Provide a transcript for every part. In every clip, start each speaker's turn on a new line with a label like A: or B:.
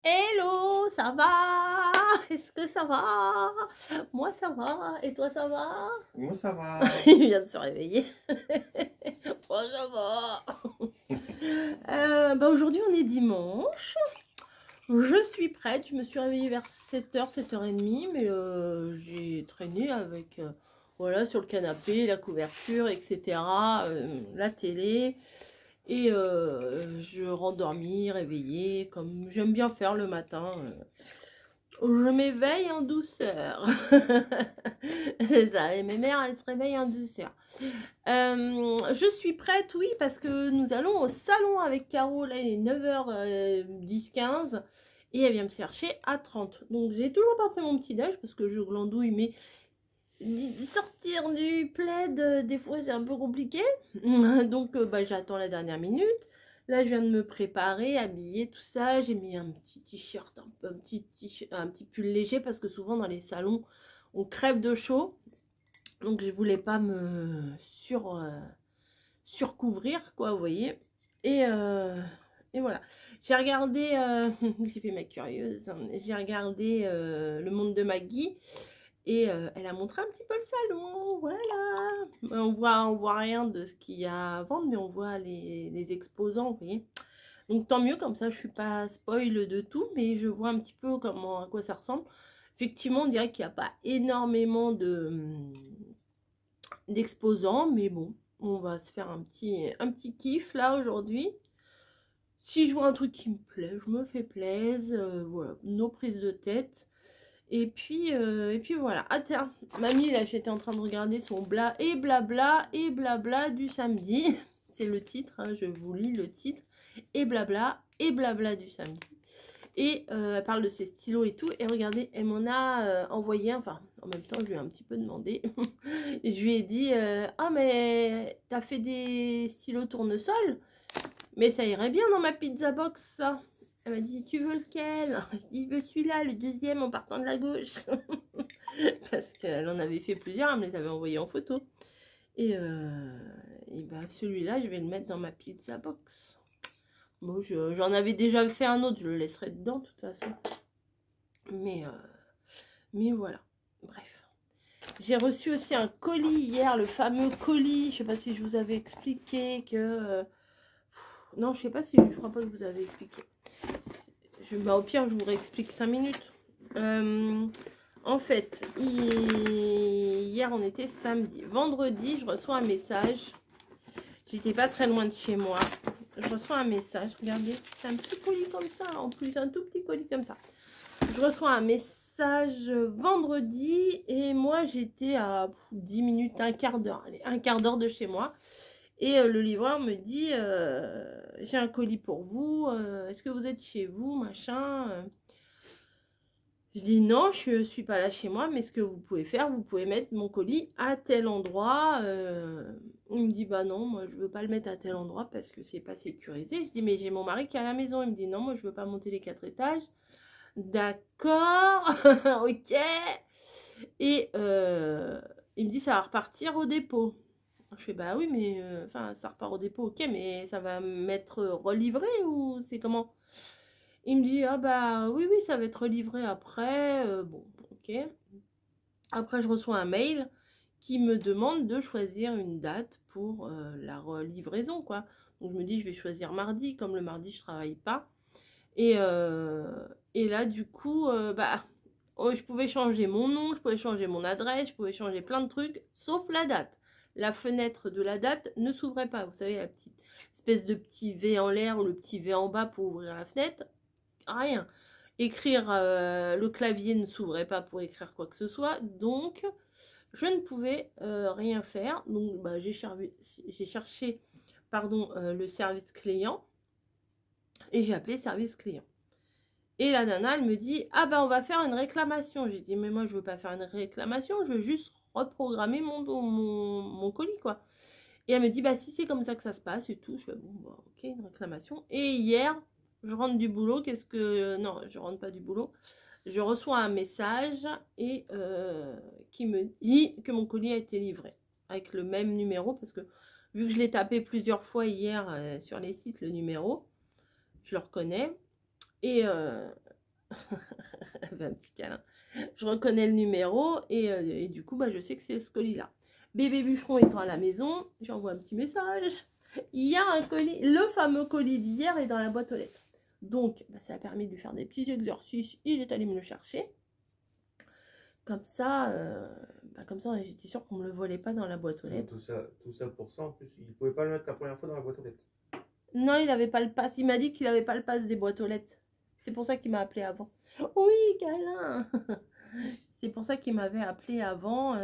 A: Hello, ça va? Est-ce que ça va? Moi ça va, et toi ça va?
B: Moi ça va.
A: Il vient de se réveiller. Moi ça va. Aujourd'hui on est dimanche. Je suis prête, je me suis réveillée vers 7h, 7h30, mais j'ai traîné avec, voilà, sur le canapé, la couverture, etc., la télé. Et je rentre dormir, réveillée, comme j'aime bien faire le matin. Je m'éveille en douceur. C'est ça, et mes mères, elles se réveillent en douceur. Je suis prête, oui, parce que nous allons au salon avec Caro. Là, il est 9h10, 15. Et elle vient me chercher à 30. Donc, j'ai toujours pas pris mon petit-déj parce que je glandouille, mais sortir du plaid, des fois, c'est un peu compliqué. Donc, j'attends la dernière minute. Là, je viens de me préparer, habiller, tout ça. J'ai mis un petit t-shirt, un petit pull léger parce que souvent, dans les salons, on crève de chaud. Donc, je voulais pas me surcouvrir, quoi, vous voyez. Et voilà. J'ai regardé, j'ai fait ma curieuse, j'ai regardé Le Monde de Maggie. Et elle a montré un petit peu le salon, voilà. On voit rien de ce qu'il y a à vendre, mais on voit les exposants, vous voyez. Donc tant mieux, comme ça je suis pas spoil de tout, mais je vois un petit peu à quoi ça ressemble. Effectivement, on dirait qu'il n'y a pas énormément d'exposants, mais bon, on va se faire un petit kiff là aujourd'hui. Si je vois un truc qui me plaît, je me fais plaisir, voilà, nos prises de tête. Et puis voilà. Ah tiens, mamie, là, j'étais en train de regarder son blabla du samedi. C'est le titre, hein, je vous lis le titre. Et blabla du samedi. Et elle parle de ses stylos et tout. Et regardez, elle m'en a envoyé, enfin, en même temps, je lui ai un petit peu demandé. Je lui ai dit, ah, mais t'as fait des stylos tournesol? Mais ça irait bien dans ma pizza box, ça. Elle m'a dit, tu veux lequel? Je dis, je veux celui-là, le deuxième en partant de la gauche. Parce qu'elle en avait fait plusieurs, elle me les avait envoyés en photo. Et celui-là, je vais le mettre dans ma pizza box. Bon, j'en avais déjà fait un autre, je le laisserai dedans de toute façon. Mais voilà, bref. J'ai reçu aussi un colis hier, le fameux colis. Je sais pas si je vous avais expliqué que... non, je sais pas si... Je crois pas que je vous avais expliqué. Au pire, je vous réexplique 5 minutes. En fait, hier, on était samedi. Vendredi, je reçois un message. J'étais pas très loin de chez moi. Je reçois un message. Regardez, c'est un petit colis comme ça. En plus, un tout petit colis comme ça. Je reçois un message vendredi. Et moi, j'étais à 10 minutes, un quart d'heure. Allez, un quart d'heure de chez moi. Et le livreur me dit, j'ai un colis pour vous, est-ce que vous êtes chez vous, machin. Je dis non, je suis pas là chez moi, mais ce que vous pouvez faire, vous pouvez mettre mon colis à tel endroit. Il me dit, bah non, moi je veux pas le mettre à tel endroit parce que c'est pas sécurisé. Je dis, mais j'ai mon mari qui est à la maison. Il me dit, non, moi je veux pas monter les 4 étages. D'accord, ok. Et il me dit, ça va repartir au dépôt. Je fais, bah oui, mais ça repart au dépôt, ok, mais ça va m'être relivré ou c'est comment? Il me dit, ah bah oui, ça va être livré après. Bon, ok. Après, je reçois un mail qui me demande de choisir une date pour la livraison, quoi. Donc, je me dis, je vais choisir mardi, comme le mardi, je travaille pas. Et là, du coup, je pouvais changer mon nom, je pouvais changer mon adresse, je pouvais changer plein de trucs, sauf la date. La fenêtre de la date ne s'ouvrait pas. Vous savez, la petite espèce de petit V en l'air ou le petit V en bas pour ouvrir la fenêtre. Rien. Écrire, le clavier ne s'ouvrait pas pour écrire quoi que ce soit. Donc, je ne pouvais rien faire. Donc, j'ai cherché le service client. Et j'ai appelé service client. Et la nana, elle me dit, ah ben on va faire une réclamation. J'ai dit, mais moi je veux pas faire une réclamation, je veux juste reprogrammer mon colis, quoi. Et elle me dit, bah si c'est comme ça que ça se passe et tout. Je fais, bon, bah, ok, une réclamation. Et hier, je rentre du boulot, non, je rentre pas du boulot. Je reçois un message et qui me dit que mon colis a été livré. Avec le même numéro, parce que vu que je l'ai tapé plusieurs fois hier sur les sites, le numéro, je le reconnais. Et Elle fait un petit câlin. Je reconnais le numéro et du coup, bah, je sais que c'est ce colis-là. Bébé bûcheron étant à la maison, j'envoie un petit message. Il y a un colis, le fameux colis d'hier est dans la boîte aux lettres. Donc, bah, ça a permis de lui faire des petits exercices. Il est allé me le chercher. Comme ça, j'étais sûre qu'on ne me le volait pas dans la boîte aux lettres.
B: Tout ça pour ça, en plus, il ne pouvait pas le mettre la première fois dans la boîte aux lettres.
A: Non, il n'avait pas le pass. Il m'a dit qu'il n'avait pas le pass des boîtes aux lettres. C'est pour ça qu'il m'a appelé avant. Oui, câlin. C'est pour ça qu'il m'avait appelé avant.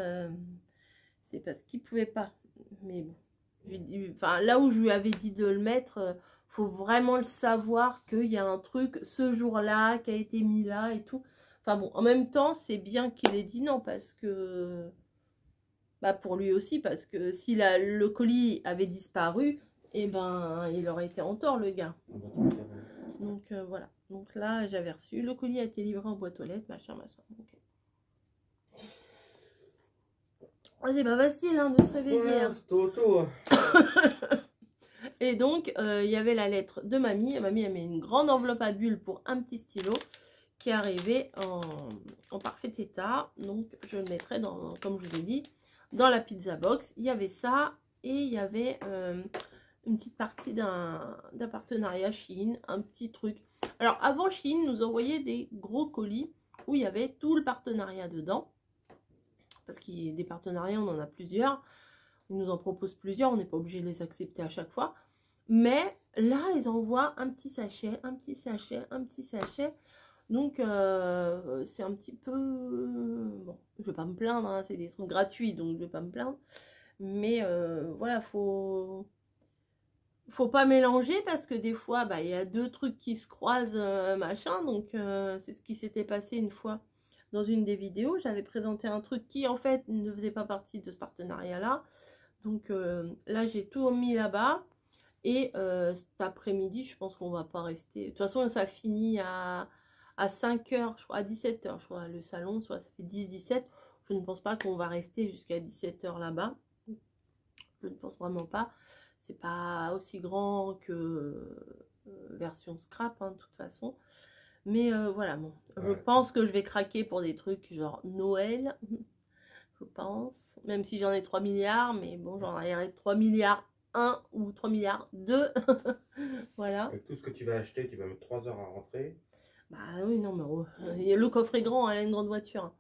A: C'est parce qu'il ne pouvait pas. Mais bon. Enfin, là où je lui avais dit de le mettre, faut vraiment le savoir qu'il y a un truc ce jour-là qui a été mis là et tout. Enfin bon, en même temps, c'est bien qu'il ait dit non parce que... Bah pour lui aussi, parce que si le colis avait disparu, eh ben, il aurait été en tort, le gars. Donc voilà. Donc là, j'avais reçu. Le colis a été livré en boîte aux lettres, machin. Okay. C'est pas facile hein, de se réveiller. Ouais, hein.
B: C'est auto.
A: Et donc, il y avait la lettre de mamie. Mamie a mis une grande enveloppe à bulles pour un petit stylo qui est arrivé en parfait état. Donc, je le mettrai, dans, comme je vous ai dit, dans la pizza box. Il y avait ça et il y avait une petite partie d'un partenariat Shein, un petit truc. Alors, avant, Shein nous envoyait des gros colis où il y avait tout le partenariat dedans. Parce qu'il y a des partenariats, on en a plusieurs. Ils nous en proposent plusieurs, on n'est pas obligé de les accepter à chaque fois. Mais là, ils envoient un petit sachet, un petit sachet, un petit sachet. Donc, c'est un petit peu... Bon, je ne vais pas me plaindre, hein, c'est des trucs gratuits, donc je ne vais pas me plaindre. Mais voilà, faut pas mélanger parce que des fois, bah, y a deux trucs qui se croisent, machin. Donc, c'est ce qui s'était passé une fois. Dans une des vidéos, j'avais présenté un truc qui en fait ne faisait pas partie de ce partenariat-là. Donc là, j'ai tout mis là-bas. Et cet après-midi, je pense qu'on va pas rester. De toute façon, ça finit à 5 h, je crois, à 17 h, je crois, le salon, soit ça fait 10-17. Je ne pense pas qu'on va rester jusqu'à 17 h là-bas. Je ne pense vraiment pas. C'est pas aussi grand que version scrap, hein, de toute façon. Mais voilà, bon, je pense que je vais craquer pour des trucs genre Noël, je pense. Même si j'en ai 3 milliards, mais bon, j'en ai 3 milliards 1 ou 3 milliards 2. Voilà.
B: Avec tout ce que tu vas acheter, tu vas mettre 3 heures à rentrer.
A: Bah oui, non, mais le coffre est grand, elle a une grande voiture.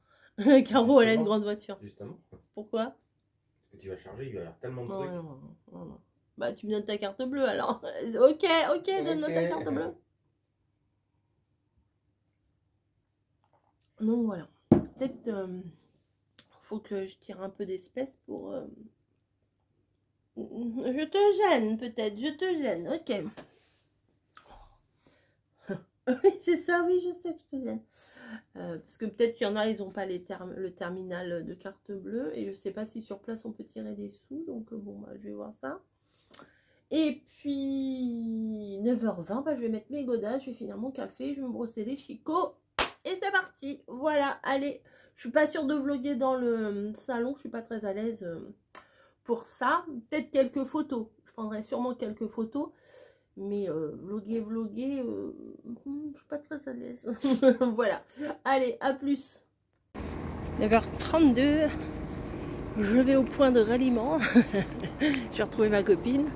A: Caro, elle a une grande voiture.
B: Justement.
A: Pourquoi?
B: Parce que tu vas charger, il va y avoir tellement de trucs.
A: Non. Bah tu me donnes ta carte bleue alors. Ok, donne-moi ta carte bleue. Donc voilà, peut-être faut que je tire un peu d'espèces pour... Je te gêne peut-être, je te gêne, ok. Oui, c'est ça, oui, je sais que je te gêne. Parce que peut-être qu'il y en a, ils n'ont pas le terminal de carte bleue. Et je sais pas si sur place on peut tirer des sous. Donc bon, bah, je vais voir ça. Et puis 9 h 20, bah, je vais mettre mes godasses, je vais finir mon café, je vais me brosser les chicots. Et c'est parti, voilà, allez, je suis pas sûre de vlogger dans le salon, je suis pas très à l'aise pour ça. Peut-être quelques photos, je prendrai sûrement quelques photos, mais vlogger, je suis pas très à l'aise. Voilà, allez, à plus. 9 h 32, je vais au point de ralliement, je vais retrouver ma copine,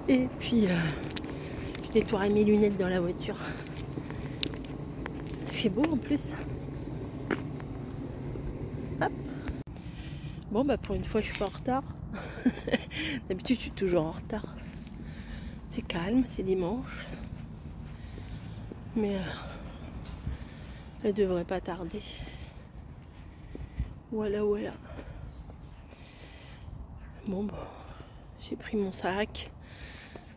A: et puis je nettoie mes lunettes dans la voiture. Il fait beau en plus. Hop. Bon bah pour une fois je suis pas en retard. D'habitude je suis toujours en retard. C'est calme, c'est dimanche. Mais elle devrait pas tarder. Voilà. Bon bah j'ai pris mon sac.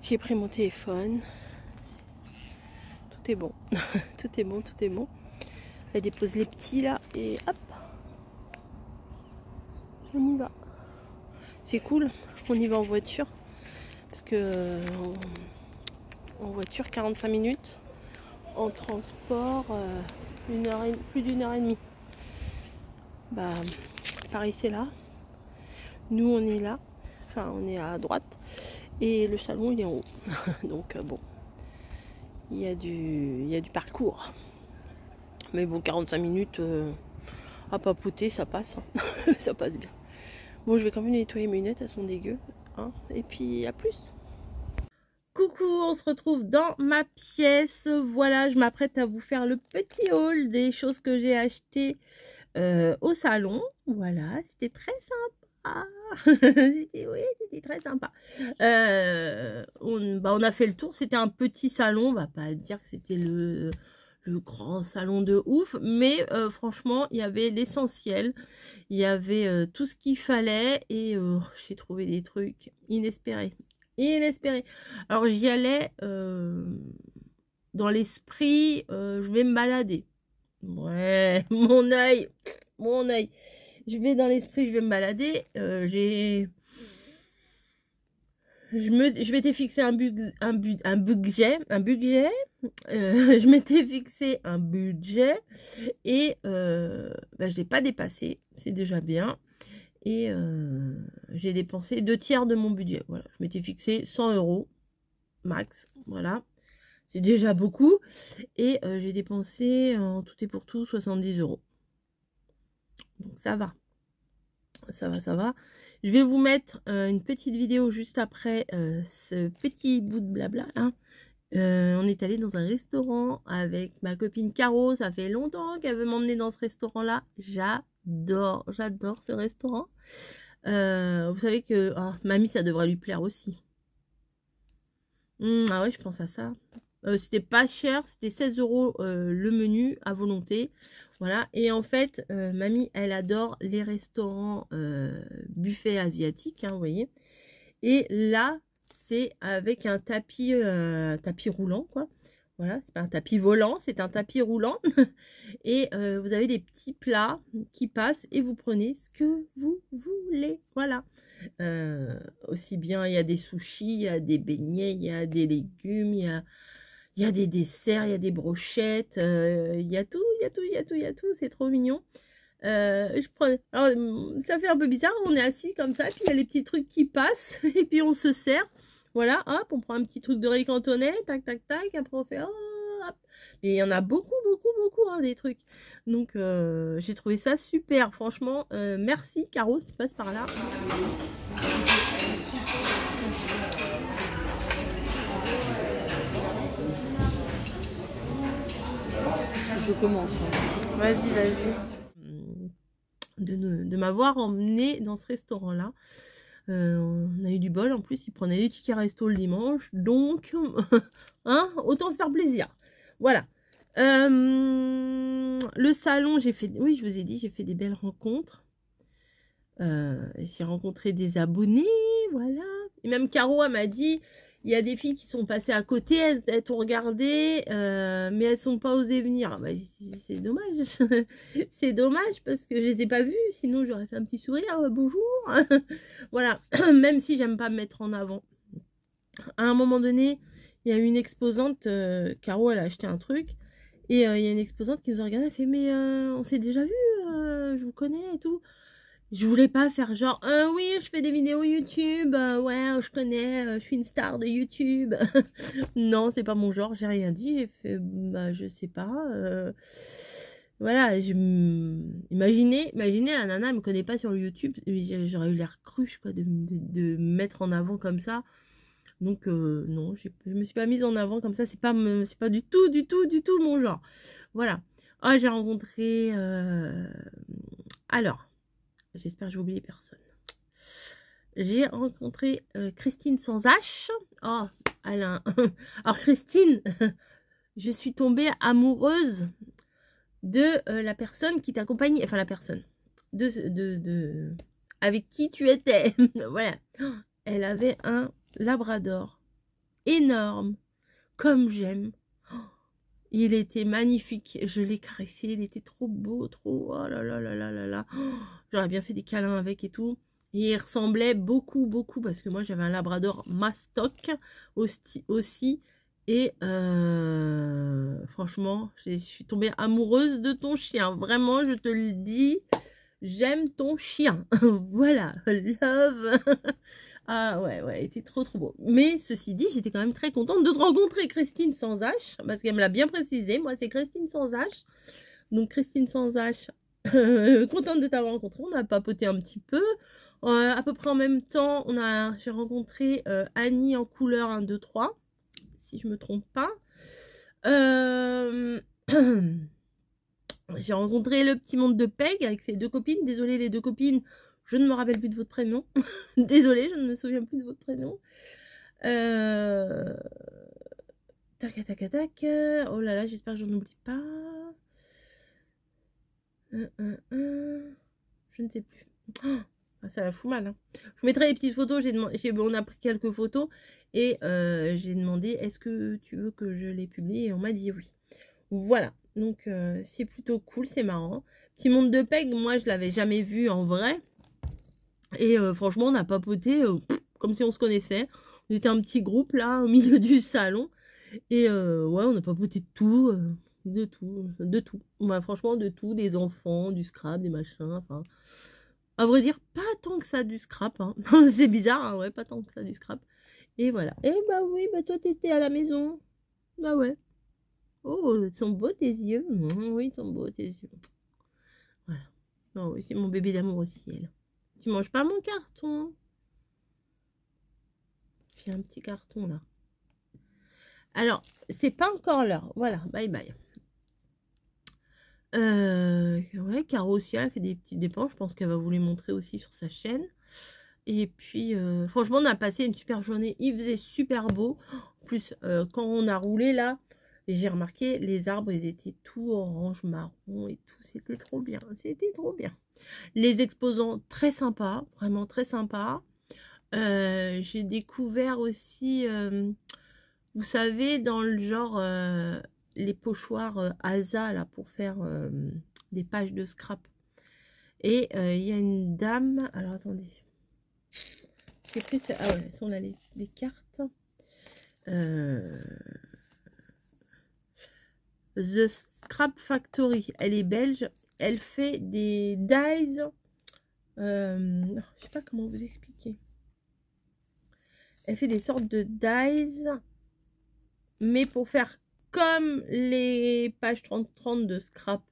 A: J'ai pris mon téléphone. Tout est bon. Tout est bon. Elle dépose les petits là et hop. On y va. C'est cool. On y va en voiture. Parce que en voiture 45 minutes. En transport plus d'1 h 30. Bah Paris c'est là. Nous on est là. Enfin on est à droite. Et le salon il est en haut. Donc bon. Il y a du parcours. Mais bon, 45 minutes à papoter, ça passe. Hein. Ça passe bien. Bon, je vais quand même nettoyer mes lunettes, elles sont dégueu. Hein. Et puis, à plus. Coucou, on se retrouve dans ma pièce. Voilà, je m'apprête à vous faire le petit haul des choses que j'ai achetées au salon. Voilà, c'était très sympa. C'était très sympa. On a fait le tour. C'était un petit salon. On va pas dire que c'était le grand salon de ouf. Mais franchement, il y avait l'essentiel. Il y avait tout ce qu'il fallait. Et j'ai trouvé des trucs inespérés. Alors j'y allais dans l'esprit, je vais me balader. Ouais, mon œil. Je vais dans l'esprit, je vais me balader. Je m'étais fixé un budget. Je m'étais fixé un budget et je l'ai pas dépassé. C'est déjà bien. Et j'ai dépensé 2/3 de mon budget. Voilà, je m'étais fixé 100 € max. Voilà, c'est déjà beaucoup. Et j'ai dépensé en tout et pour tout 70 €. Donc ça va. Ça va. Je vais vous mettre une petite vidéo juste après ce petit bout de blabla. Hein. On est allé dans un restaurant avec ma copine Caro. Ça fait longtemps qu'elle veut m'emmener dans ce restaurant-là. J'adore ce restaurant. Vous savez que mamie, ça devrait lui plaire aussi. Ah ouais, je pense à ça. C'était pas cher, c'était 16 € le menu à volonté. Voilà, et en fait, mamie, elle adore les restaurants buffet asiatiques, hein, vous voyez. Et là, c'est avec un tapis roulant, quoi. Voilà, c'est pas un tapis volant, c'est un tapis roulant. Et vous avez des petits plats qui passent et vous prenez ce que vous voulez. Voilà. Aussi bien, il y a des sushis, il y a des beignets, il y a des légumes, il y a des desserts, il y a des brochettes, il y a tout. C'est trop mignon. Alors, ça fait un peu bizarre, on est assis comme ça, puis il y a les petits trucs qui passent, et puis on se sert. Voilà, hop, on prend un petit truc de riz cantonais, tac, après on fait hop. Et il y en a beaucoup, hein, des trucs. Donc, j'ai trouvé ça super, franchement. Merci, Caro, si tu passes par là. Je commence. Hein. Vas-y. De m'avoir emmené dans ce restaurant-là. On a eu du bol, en plus ils prenaient les tickets resto le dimanche, donc hein, autant se faire plaisir. Voilà. Le salon, oui, je vous ai dit, j'ai fait des belles rencontres. J'ai rencontré des abonnés, voilà. Et même Caro, elle m'a dit, il y a des filles qui sont passées à côté, elles t'ont regardé, mais elles sont pas osées venir. Bah, c'est dommage. C'est dommage parce que je les ai pas vues, sinon j'aurais fait un petit sourire, bonjour. Voilà, même si j'aime pas me mettre en avant. À un moment donné, il y a une exposante, Caro, elle a acheté un truc, et il y a une exposante qui nous a regardé, elle fait, mais on s'est déjà vu, je vous connais et tout. Je voulais pas faire genre, oui, je fais des vidéos YouTube, ouais, je connais, je suis une star de YouTube. Non, c'est pas mon genre, j'ai rien dit, j'ai fait, bah, je sais pas. Voilà, imaginez, la nana, elle me connaît pas sur YouTube, j'aurais eu l'air cruche, quoi, de me mettre en avant comme ça. Donc, non, je me suis pas mise en avant comme ça, c'est pas du tout mon genre. Voilà. Ah, j'ai rencontré, alors... J'espère que j'ai oublié personne. J'ai rencontré Christine sans H. Oh, Alain. Alors, Christine, je suis tombée amoureuse de la personne qui t'accompagnait. Enfin, la personne. Avec qui tu étais. Voilà. Elle avait un labrador énorme, comme j'aime. Il était magnifique, je l'ai caressé, il était trop beau, trop... Oh là là. J'aurais bien fait des câlins avec et tout. Et il ressemblait beaucoup, parce que moi j'avais un labrador mastoc aussi. Et franchement, je suis tombée amoureuse de ton chien. Vraiment, je te le dis, j'aime ton chien. Voilà, love. Ah ouais, il était trop beau. Mais ceci dit, j'étais quand même très contente de te rencontrer, Christine sans H, parce qu'elle me l'a bien précisé. Moi, c'est Christine sans H. Donc Christine sans H, contente de t'avoir rencontré. On a papoté un petit peu. À peu près en même temps, j'ai rencontré Annie en couleur 1, 2, 3, si je me trompe pas. J'ai rencontré le petit monde de Peg avec ses deux copines. Désolée les deux copines, je ne me rappelle plus de votre prénom. Désolée, je ne me souviens plus de votre prénom. Tac, tac, tac. Oh là là, j'espère que j'en oublie pas. Je ne sais plus. Oh, ça la fout mal. Hein. Je vous mettrai les petites photos. On a pris quelques photos. Et j'ai demandé, est-ce que tu veux que je les publie? Et on m'a dit oui. Voilà. Donc, c'est plutôt cool. C'est marrant. Petit monde de Peg, moi, je l'avais jamais vu en vrai. Et franchement, on a papoté comme si on se connaissait. On était un petit groupe, là, au milieu du salon. Et ouais, on a papoté de tout. De tout. Bah, franchement, de tout. Des enfants, du scrap, des machins. Enfin, à vrai dire, pas tant que ça du scrap. Hein. C'est bizarre, hein, ouais, pas tant que ça du scrap. Et voilà. Et bah oui, bah toi, t'étais à la maison. Bah ouais. Oh, ils sont beaux tes yeux. Oui, ils sont beaux tes yeux. Voilà. Oh oui, c'est mon bébé d'amour au ciel. Tu manges pas mon carton? J'ai un petit carton là. Alors, c'est pas encore l'heure. Voilà, bye bye. Ouais, Caro aussi, elle fait des petits dépens. Je pense qu'elle va vous les montrer aussi sur sa chaîne. Et puis, franchement, on a passé une super journée. Il faisait super beau. En plus, quand on a roulé là, j'ai remarqué, les arbres, ils étaient tout orange, marron et tout. C'était trop bien. C'était trop bien. Les exposants, très sympas. Vraiment très sympas. J'ai découvert aussi, vous savez, dans le genre, les pochoirs ASA, là, pour faire des pages de scrap. Et il y a une dame, alors attendez. J'ai pris, ah ouais, elles sont là les cartes. The Scrap Factory, elle est belge. Elle fait des dies. Je sais pas comment vous expliquer. Elle fait des sortes de dies, mais pour faire comme les pages 30-30 de scrap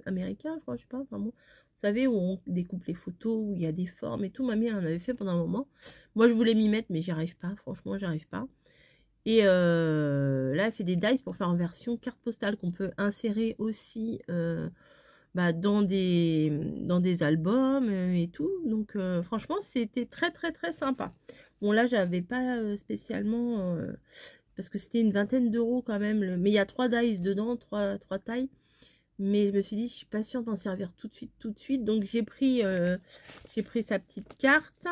A: américain, je crois, je sais pas, enfin bon. Vous savez, où on découpe les photos, où il y a des formes et tout. Mamie, elle en avait fait pendant un moment. Moi, je voulais m'y mettre, mais j'y arrive pas. Franchement, j'y arrive pas. Et là, elle fait des dies pour faire en version carte postale qu'on peut insérer aussi dans des albums et tout. Donc, franchement, c'était très, très, très sympa. Bon, là, j'avais pas spécialement... parce que c'était une vingtaine d'euros quand même. Mais il y a 3 dies dedans, 3 tailles. Mais je me suis dit, je suis pas sûre d'en servir tout de suite. Donc, j'ai pris sa petite carte.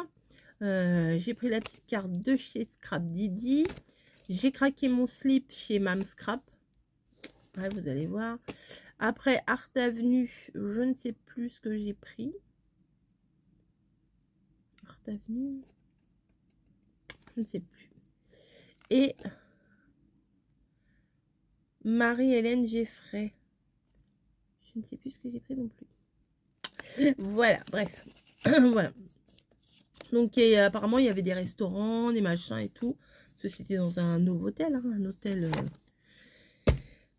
A: J'ai pris la petite carte de chez Scrap Didi. J'ai craqué mon slip chez Mam Scrap. Ouais, vous allez voir. Après, Art Avenue, je ne sais plus ce que j'ai pris. Art Avenue, je ne sais plus. Et Marie-Hélène Geffray. Je ne sais plus ce que j'ai pris non plus. Voilà, bref. Voilà. Donc, apparemment, il y avait des restaurants, des machins et tout. Parce que c'était dans un nouveau hôtel, hein, un hôtel...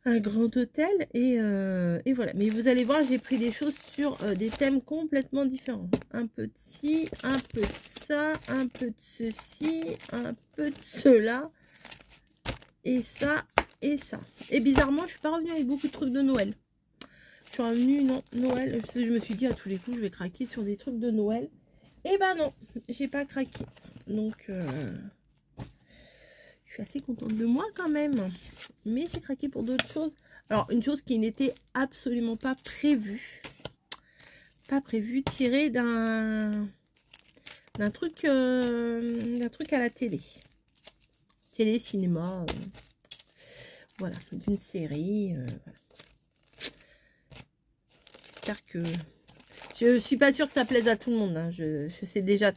A: un grand hôtel. Et voilà. Mais vous allez voir, j'ai pris des choses sur des thèmes complètement différents. Un peu de ci, un peu de ça, un peu de ceci, un peu de cela. Et ça, et ça. Et bizarrement, je suis pas revenue avec beaucoup de trucs de Noël. Je suis revenue, non, Noël. Je me suis dit à tous les coups, je vais craquer sur des trucs de Noël. Et ben non, j'ai pas craqué. Donc, je suis assez contente de moi quand même. Mais j'ai craqué pour d'autres choses. Alors, une chose qui n'était absolument pas prévue. Pas prévue, tirée d'un truc à la télé. Télé, cinéma. Voilà, d'une série. Voilà. J'espère que... Je suis pas sûre que ça plaise à tout le monde. Hein. Je sais déjà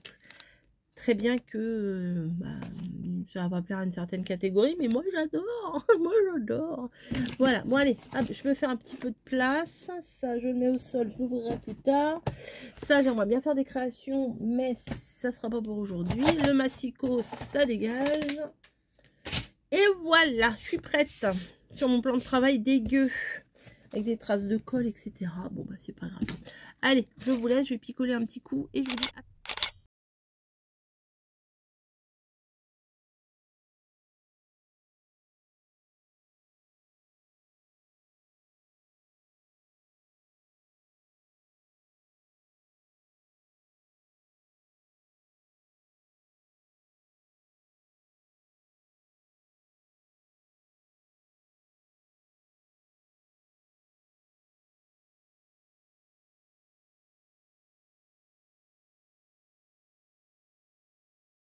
A: très bien que ça va plaire à une certaine catégorie. Mais moi, j'adore. Moi, j'adore. Voilà. Bon, allez. Hop, je me fais un petit peu de place. Ça, je le mets au sol. Je l'ouvrirai plus tard. Ça, j'aimerais bien faire des créations. Mais ça sera pas pour aujourd'hui. Le massicot, ça dégage. Et voilà. Je suis prête sur mon plan de travail dégueu. avec des traces de colle, etc. Bon, bah, c'est pas grave. Allez, je vous laisse, je vais picoler un petit coup et je vous dis à